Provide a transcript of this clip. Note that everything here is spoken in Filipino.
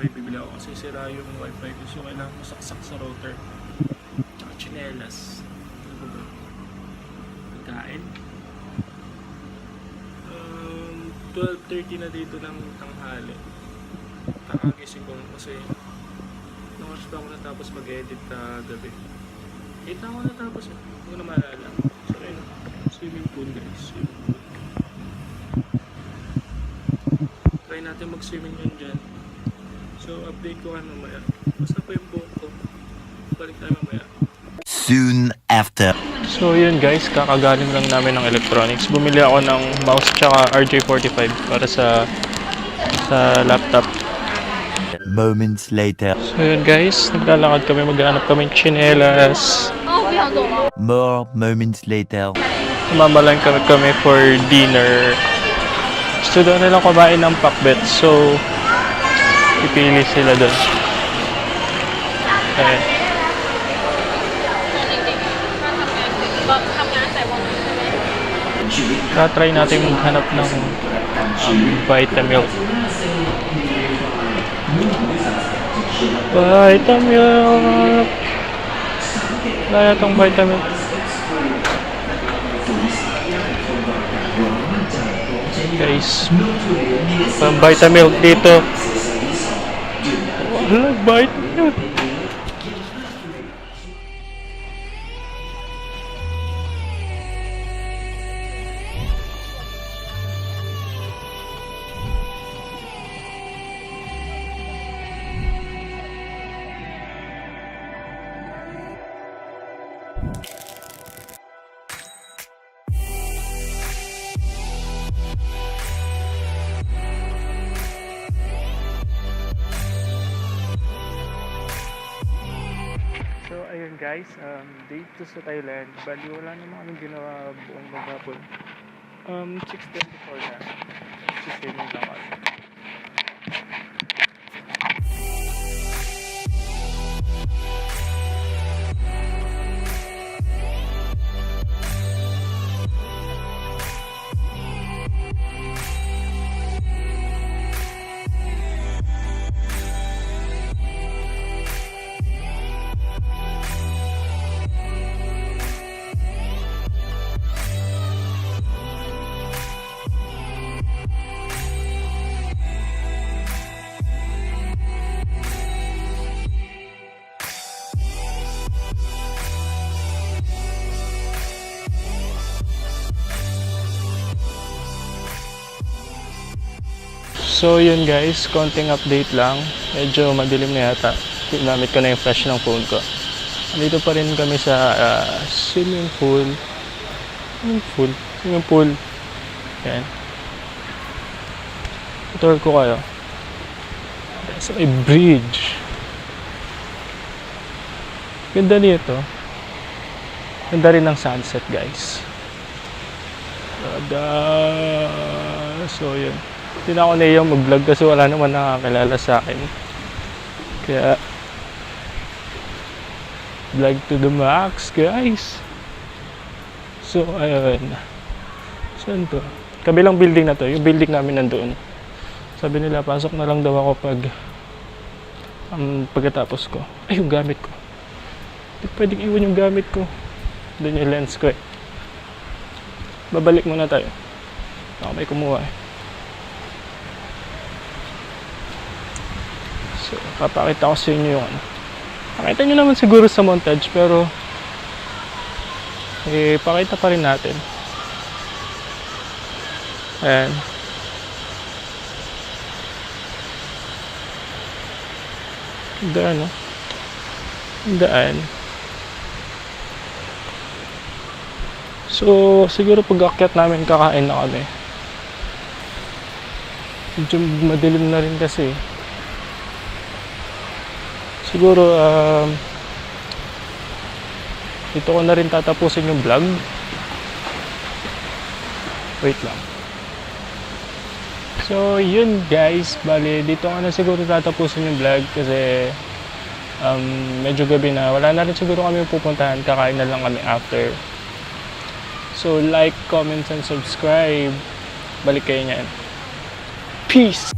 wifi bibili ako kasi sira yung wifi ko, so kailangan ko saksak sa router. Tsaka chinelas. Ano ba ba? Pagkain. 12:30 na dito ng tanghali. Kakagising ko kasi nung oras pa ako natapos mag-edit gabi. Kita ako natapos eh. Hindi ko na maalala. So ayun, swimming pool guys. Swimming pool. Try natin mag-swimming yun dyan. So update ko mamaya. Basta pa yung buhok ko. Balik tayo mamaya. Soon after. So yun guys, kakagaling lang namin ng electronics. Bumili ako ng mouse tsaka RJ45 para sa laptop. Moments later. So yun guys, naglalakad kami, maghanap kami ng tsinelas. More moments later. Mamalan kami for dinner. Gusto daw nilang kumain ng pakbet, so pipili sila doon. Ayan. Try natin maghanap ng Vitamilk. Vitamilk! Wala yatang Vitamilk. Guys, pang Vitamilk dito. Wala Vitamilk. So ayun guys, dito sa Thailand, bali wala naman kaming ginawa buong maghapon. 6:24 na. Siswimming lang ako. So yun guys, konting update lang. Medyo madilim na yata. Ginamit ko na yung flash ng phone ko. Dito pa rin kami sa swimming pool. Swimming pool. Yan. Tour ko kayo. Sa may bridge. Ganda dito. Ganda rin ng sunset guys. So yun. Hindi na ako nahiyang mag-vlog kasi wala naman nakakilala sa akin. Kaya vlog to the max guys. So ayun. Saan to? Kabilang building na to. Yung building namin nandoon. Sabi nila pasok na lang daw ako pagkatapos ko. Ay yung gamit ko. Hindi pwedeng iwan yung gamit ko. Doon yung lens ko eh. Babalik muna tayo. Baka may kumuha eh. So, papakita ko sa inyo yung ano. Pakita nyo naman siguro sa montage pero pakita pa rin natin. Ayan. Daan, no? Daan. So, siguro pag-akyat namin kakain na kami. Medyo madilim na rin kasi. Siguro dito ko na rin tatapusin yung vlog. Wait lang. So yun guys, bali dito ko na siguro tatapusin yung vlog kasi medyo gabi na. Wala na rin siguro kami pupuntahan, kakain na lang kami after. So like, comment and subscribe. Balik kayo niyan. Peace!